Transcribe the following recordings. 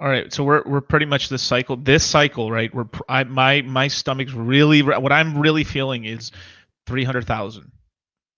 All right, so we're pretty much this cycle. This cycle, right? My stomach's really what I'm really feeling is 300,000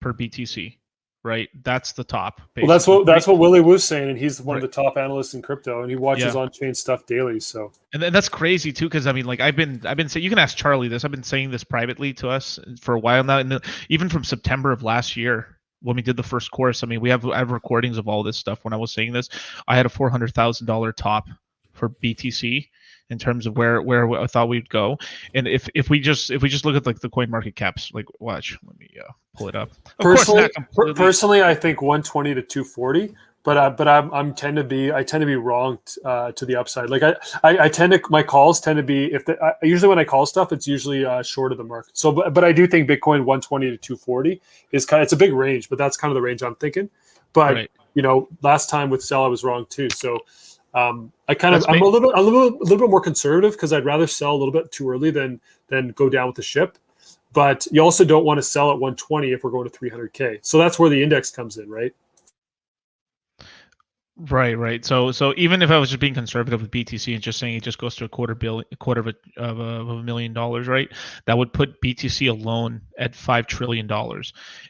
per BTC, right? That's the top. Well, Basically. that's what Willie was saying, and he's one of Right. the top analysts in crypto, and he watches Yeah. on-chain stuff daily. So, And that's crazy too, because I mean, like I've been saying, you can ask Charlie this. I've been saying this privately to us for a while now, and even from September of last year when we did the first course. I mean, I have recordings of all this stuff. When I was saying this, I had a $400,000 top for BTC in terms of where I thought we'd go. And if we just look at like the coin market caps, like watch, let me pull it up. Personally, I think 120 to 240. But I tend to be wrong to the upside. Like I tend to, my calls tend to be, usually when I call stuff, it's usually short of the market. So but I do think Bitcoin 120 to 240 is it's a big range, but that's kind of the range I'm thinking. But right. Last time with sell I was wrong too. So I'm a little bit more conservative because I'd rather sell a little bit too early than go down with the ship. But you also don't want to sell at 120 if we're going to 300K. So that's where the index comes in, right? Right. So even if I was just being conservative with BTC and just saying it just goes to a quarter of $1 million, right? That would put BTC alone at $5 trillion.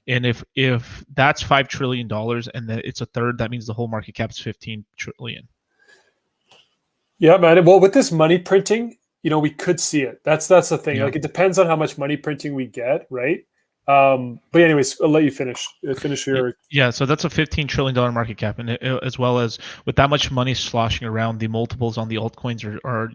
And if that's $5 trillion and it's a third, that means the whole market cap is 15 trillion. Yeah, man. Well, with this money printing, we could see it. That's the thing. Yeah. Like it depends on how much money printing we get, right? But anyways, I'll let you finish your. Yeah, so that's a $15 trillion market cap, and as well as with that much money sloshing around, the multiples on the altcoins are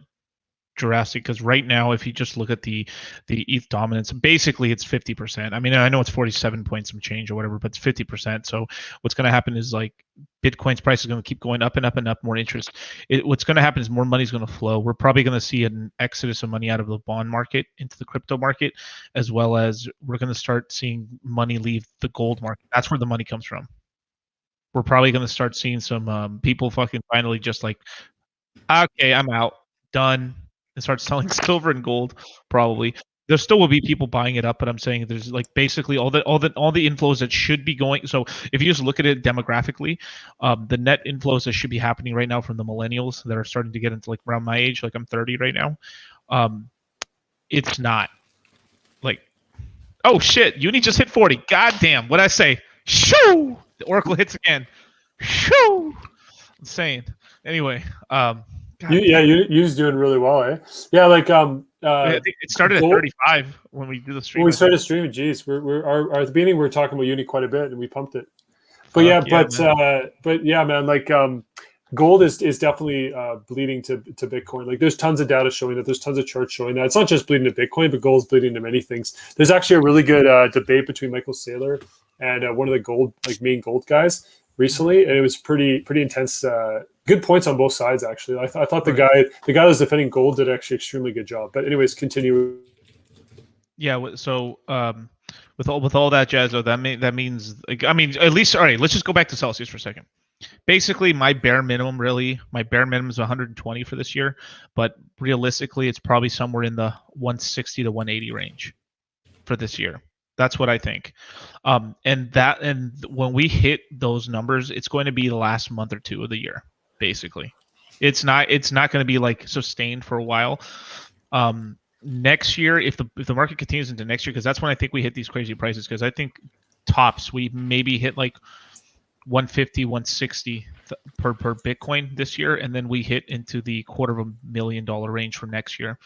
drastic. Because right now, if you just look at the ETH dominance, basically it's 50%. I mean, I know it's 47 point some change or whatever, but it's 50%. So what's going to happen is like Bitcoin's price is going to keep going up and up and up. More interest. What's going to happen is more money is going to flow. We're probably going to see an exodus of money out of the bond market into the crypto market, as well as we're going to start seeing money leave the gold market. That's where the money comes from. We're probably going to start seeing some people fucking finally just like, okay, I'm out, done. And start selling silver and gold. Probably there still will be people buying it up, but I'm saying there's like basically all the inflows that should be going. So if you just look at it demographically, the net inflows that should be happening right now from the millennials that are starting to get into like around my age, like I'm 30 right now, it's not like, oh shit, Uni just hit 40. God damn, what'd I say? Shoo! The Oracle hits again. Shoo! Insane. Anyway, You's doing really well, eh? Yeah, like I think it started at 35 when we did the stream. When we started streaming, geez, we're at the beginning we were talking about Uni quite a bit, and we pumped it. But yeah, man, like gold is definitely bleeding to Bitcoin. Like there's tons of data showing that. There's tons of charts showing that. It's not just bleeding to Bitcoin, but gold's bleeding to many things. There's actually a really good debate between Michael Saylor and one of the main gold guys recently, and it was pretty intense. Good points on both sides, actually. I thought the guy that was defending gold did actually extremely good job. But anyways, continue. Yeah. So with all that jazz, though, that means like, I mean, at least all right. Let's just go back to Celsius for a second. Basically, my bare minimum is 120 for this year, but realistically, it's probably somewhere in the 160 to 180 range for this year. That's what I think. And when we hit those numbers, it's going to be the last month or two of the year. Basically, it's not going to be like sustained for a while. Next year, if the market continues into next year, because that's when I think we hit these crazy prices. Because I think tops we maybe hit like 150, 160 per Bitcoin this year, and then we hit into the $250,000 range for next year.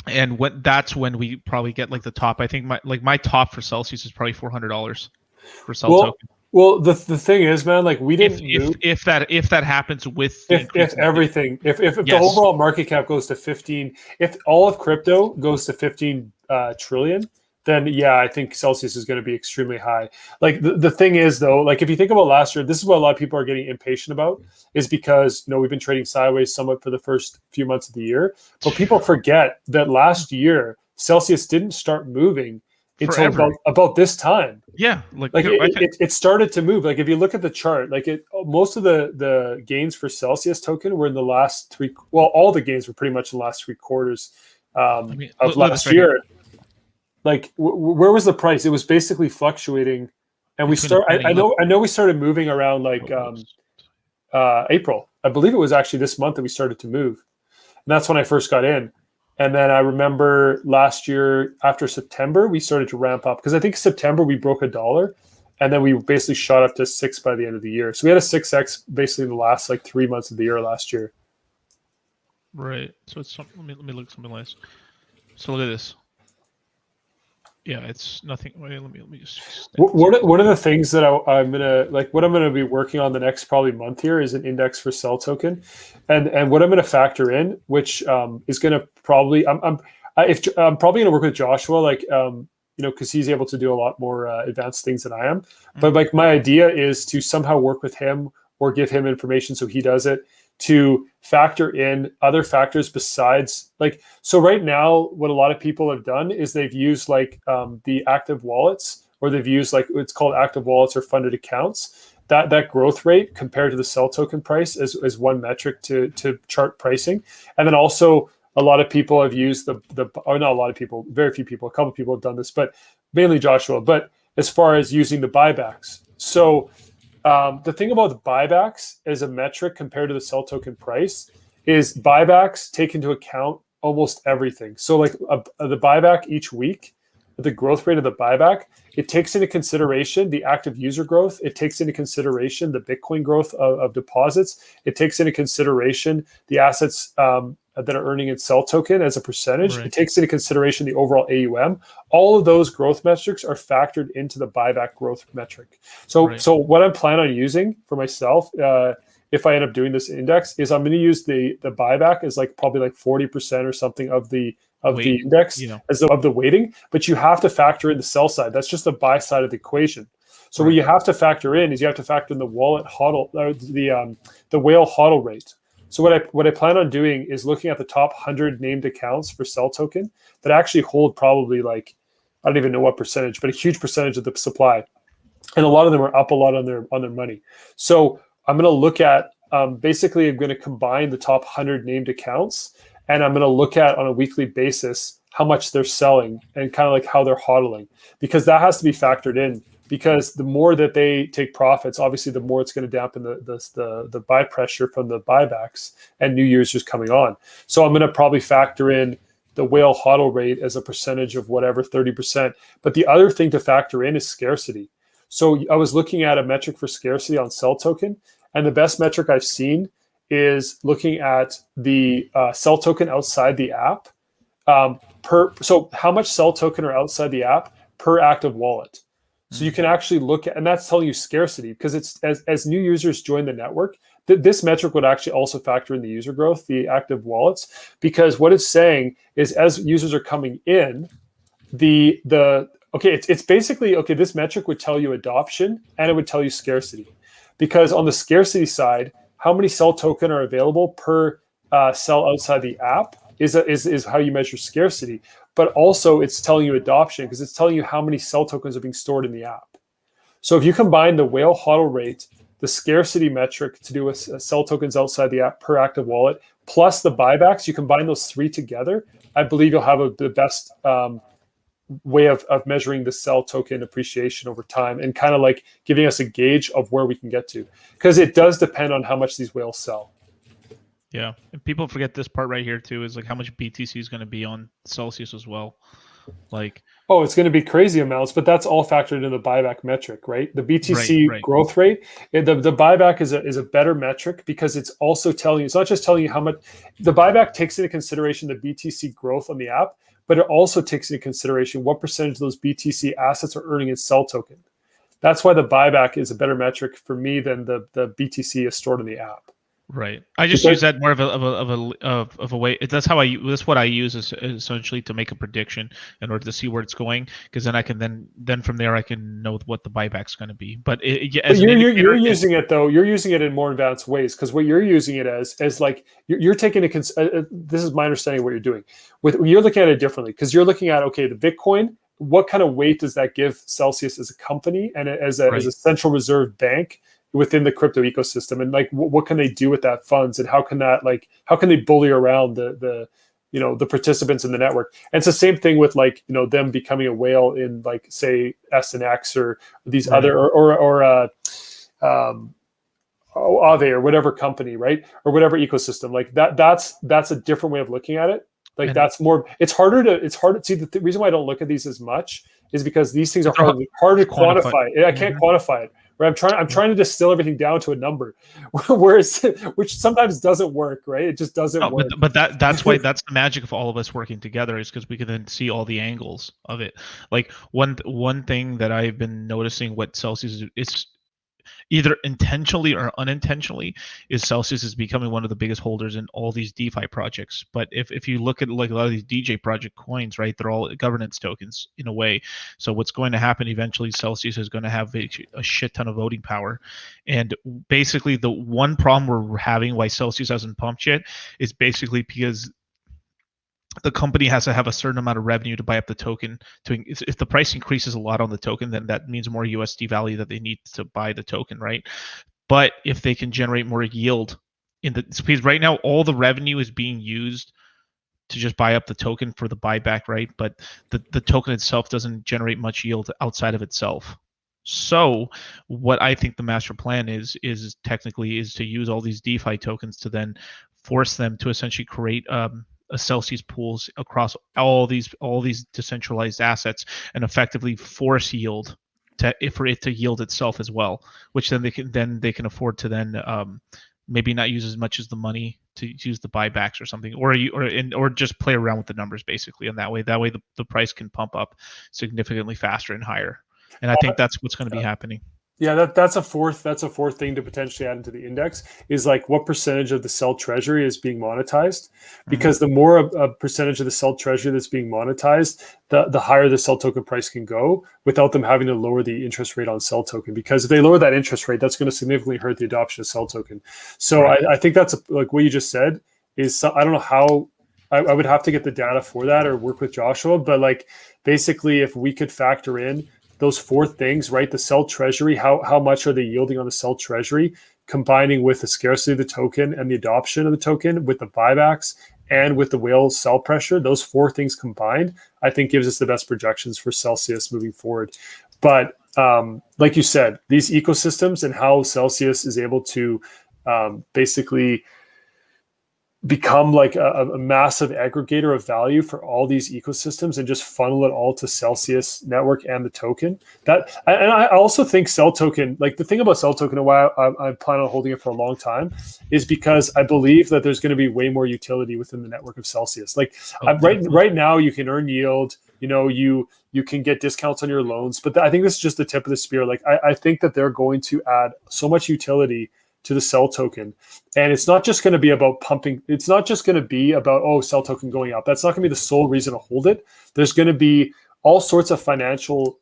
And that's when we probably get like the top. I think my top for Celsius is probably $400 for Cell token. Well, the thing is, man, like we didn't if that happens with if the overall market cap goes to 15, if all of crypto goes to 15 trillion, then yeah, I think Celsius is going to be extremely high. Like the thing is though, like if you think about last year, this is what a lot of people are getting impatient about, is because we've been trading sideways somewhat for the first few months of the year, but people forget that last year Celsius didn't start moving until about this time. Yeah, it started to move. Like if you look at the chart, like most of the gains for Celsius token were in the last three. Well, all the gains were pretty much in the last 3 quarters of last year. Like where was the price? It was basically fluctuating, and we start. I know we started moving around like April. I believe it was actually this month that we started to move. And that's when I first got in. And then I remember last year after September, we started to ramp up because I think September we broke $1 and then we basically shot up to 6 by the end of the year. So we had a 6x basically in the last like 3 months of the year last year. Right. So it's let me look something else. So look at this. Yeah, it's nothing. Wait, let me just. One of the things that I'm gonna be working on the next probably month here is an index for Cell Token, and what I'm gonna factor in, which is gonna probably I'm probably gonna work with Joshua, like because he's able to do a lot more advanced things than I am. But like my idea is to somehow work with him or give him information so he does it, to factor in other factors besides so right now what a lot of people have done is they've used the active wallets, or they've used it's called active wallets or funded accounts, that growth rate compared to the Cell Token price as one metric to chart pricing. And then also a lot of people have used or not a lot of people, very few people, a couple of people have done this, but mainly Joshua, but as far as using the buybacks. So the thing about the buybacks as a metric compared to the Cell Token price is buybacks take into account almost everything. So the buyback each week, the growth rate of the buyback, it takes into consideration the active user growth. It takes into consideration the Bitcoin growth of deposits. It takes into consideration the assets that are earning its Cell Token as a percentage. Right. It takes into consideration the overall AUM. All of those growth metrics are factored into the buyback growth metric. So what I'm planning on using for myself, if I end up doing this index, is I'm going to use the buyback as probably 40% or something of the index, as of the weighting. But you have to factor in the sell side. That's just the buy side of the equation. So what you have to factor in is you have to factor in the wallet hodl, or the whale hodl rate. So what I plan on doing is looking at the top 100 named accounts for Cell Token that actually hold probably I don't even know what percentage, but a huge percentage of the supply, and a lot of them are up a lot on their money. So I'm going to look at basically I'm going to combine the top 100 named accounts, and I'm going to look at on a weekly basis how much they're selling and kind of how they're hodling, because that has to be factored in. Because the more that they take profits, obviously, the more it's going to dampen the buy pressure from the buybacks and new users coming on. So I'm going to probably factor in the whale hodl rate as a percentage of whatever, 30%. But the other thing to factor in is scarcity. So I was looking at a metric for scarcity on Cell Token, and the best metric I've seen is looking at the Cell Token outside the app. So how much Cell Token are outside the app per active wallet. So you can actually look at, and that's telling you scarcity, because it's as new users join the network, this metric would actually also factor in the user growth, the active wallets, because what it's saying is as users are coming in, it's basically, this metric would tell you adoption and it would tell you scarcity, because on the scarcity side, how many Cell Token are available per cell outside the app is how you measure scarcity. But also it's telling you adoption, because it's telling you how many Cell Tokens are being stored in the app. So if you combine the whale hodl rate, the scarcity metric to do with Cell Tokens outside the app per active wallet, plus the buybacks, you combine those three together, I believe you'll have the best way of measuring the Cell Token appreciation over time, and kind of giving us a gauge of where we can get to, because it does depend on how much these whales sell. Yeah, and people forget this part right here too, is how much BTC is going to be on Celsius as well. It's going to be crazy amounts, but that's all factored in the buyback metric, right? The BTC growth rate, the buyback is a better metric, because it's also telling you, it's not just telling you how much the buyback takes into consideration the BTC growth on the app, but it also takes into consideration what percentage of those BTC assets are earning its Cell Token. That's why the buyback is a better metric for me than the BTC is stored in the app. Right. I just use that more of a way. That's how that's what I use is essentially to make a prediction in order to see where it's going, because then I can then from there I can know what the buyback's going to be. But you're using it though. You're using it in more advanced ways, because what you're using it as you're taking this is my understanding of what you're doing. You're looking at it differently, because you're looking at the Bitcoin. What kind of weight does that give Celsius as a company and as a central reserve bank within the crypto ecosystem, and what can they do with that funds, and how can they bully around the participants in the network? And it's the same thing with them becoming a whale in say SNX or these other Aave or whatever company, right, or whatever ecosystem. Like that's a different way of looking at it. Like And that's more. It's harder to see. The reason why I don't look at these as much is because these things are harder to quantify. I can't quantify it. Right? I'm trying to distill everything down to a number, whereas which sometimes doesn't work. Right? It just doesn't work. But that's why that's the magic of all of us working together, is because we can then see all the angles of it. Like one thing that I've been noticing, what Celsius is either intentionally or unintentionally, is Celsius is becoming one of the biggest holders in all these DeFi projects. But if you look at like a lot of these DJ project coins, right, they're all governance tokens in a way. So what's going to happen eventually, Celsius is going to have a shit ton of voting power. And basically the one problem we're having why Celsius hasn't pumped yet is basically because the company has to have a certain amount of revenue to buy up the token. If the price increases a lot on the token, then that means more USD value that they need to buy the token, right? But if they can generate more yield because right now all the revenue is being used to just buy up the token for the buyback, right? But the token itself doesn't generate much yield outside of itself. So what I think the master plan is technically to use all these DeFi tokens to then force them to essentially create a Celsius pools across all these decentralized assets and effectively force yield for it to yield itself as well, which then they can afford to then maybe not use as much as the money to use the buybacks or something, or just play around with the numbers basically. And that way the price can pump up significantly faster and higher. And I think that's what's going to be happening. Yeah, that's a fourth thing to potentially add into the index, is like what percentage of the Cel treasury is being monetized, because the more a percentage of the Cel treasury that's being monetized, the higher the Cel token price can go without them having to lower the interest rate on Cel token. Because if they lower that interest rate, that's going to significantly hurt the adoption of Cel token. So right. I think that's like what you just said is, I don't know how. I would have to get the data for that or work with Joshua, but like basically if we could factor in those four things, right? The Cel treasury, how much are they yielding on the Cel treasury, combining with the scarcity of the token and the adoption of the token, with the buybacks and with the whale sell pressure, those four things combined, I think gives us the best projections for Celsius moving forward. But like you said, these ecosystems and how Celsius is able to basically become like a massive aggregator of value for all these ecosystems and just funnel it all to Celsius network and the token. And I also think Cel token, like the thing about Cel token and why I plan on holding it for a long time is because I believe that there's going to be way more utility within the network of Celsius. Like right now you can earn yield, you can get discounts on your loans, but I think this is just the tip of the spear. Like I think that they're going to add so much utility to the Cel token. And it's not just going to be about pumping. It's not just going to be about, Cel token going up. That's not going to be the sole reason to hold it. There's going to be all sorts of financial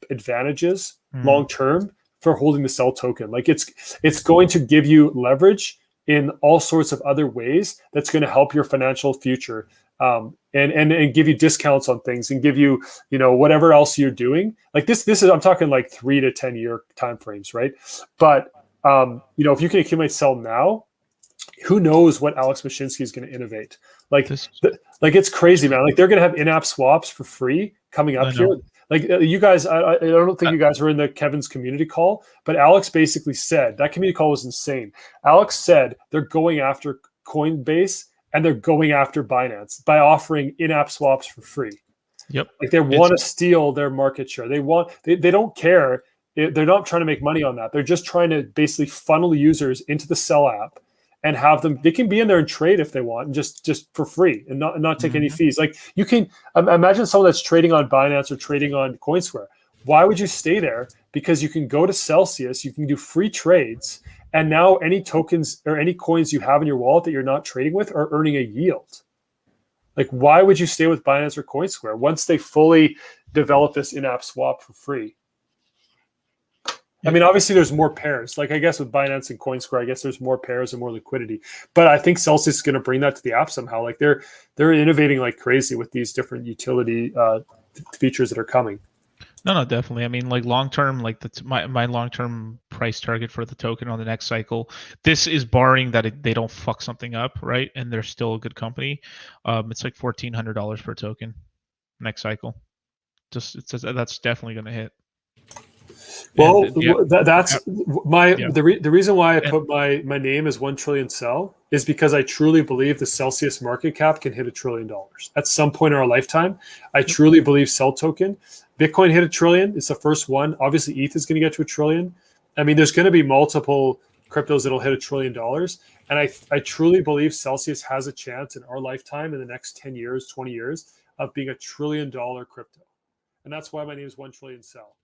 advantages long-term for holding the Cel token. Like it's going to give you leverage in all sorts of other ways that's going to help your financial future. And give you discounts on things and give you, whatever else you're doing. Like this is, I'm talking like 3 to 10 year timeframes, right? But if you can accumulate Cel now, who knows what Alex Mashinsky is going to innovate? Like it's crazy, man. Like they're going to have in-app swaps for free coming up here. Like you guys, I don't think you guys were in the Kevin's community call, but Alex basically said that community call was insane. Alex said they're going after Coinbase and they're going after Binance by offering in-app swaps for free. Yep. Like they want to steal their market share. They don't care. They're not trying to make money on that. They're just trying to basically funnel users into the Cel app and have them. They can be in there and trade if they want, and just for free and not take any fees. Like you can imagine someone that's trading on Binance or trading on CoinSquare. Why would you stay there? Because you can go to Celsius, you can do free trades, and now any tokens or any coins you have in your wallet that you're not trading with are earning a yield. Like why would you stay with Binance or CoinSquare once they fully develop this in-app swap for free? I mean, obviously there's more pairs. Like I guess with Binance and CoinSquare, I guess there's more pairs and more liquidity. But I think Celsius is going to bring that to the app somehow. Like they're innovating like crazy with these different utility features that are coming. No, definitely. I mean, like long term, like my long term price target for the token on the next cycle. This is barring that they don't fuck something up, right? And they're still a good company. It's like $1,400 per token next cycle. That's definitely going to hit. Well, And yeah, that's yeah. the reason why I And put my name as 1 trillion sell is because I truly believe the Celsius market cap can hit $1 trillion at some point in our lifetime. I truly believe Cell Token, Bitcoin hit $1 trillion. It's the first one. Obviously, ETH is going to get to $1 trillion. I mean, there's going to be multiple cryptos that'll hit $1 trillion, and I truly believe Celsius has a chance in our lifetime in the next 10 years, 20 years of being $1 trillion crypto, and that's why my name is 1 trillion sell.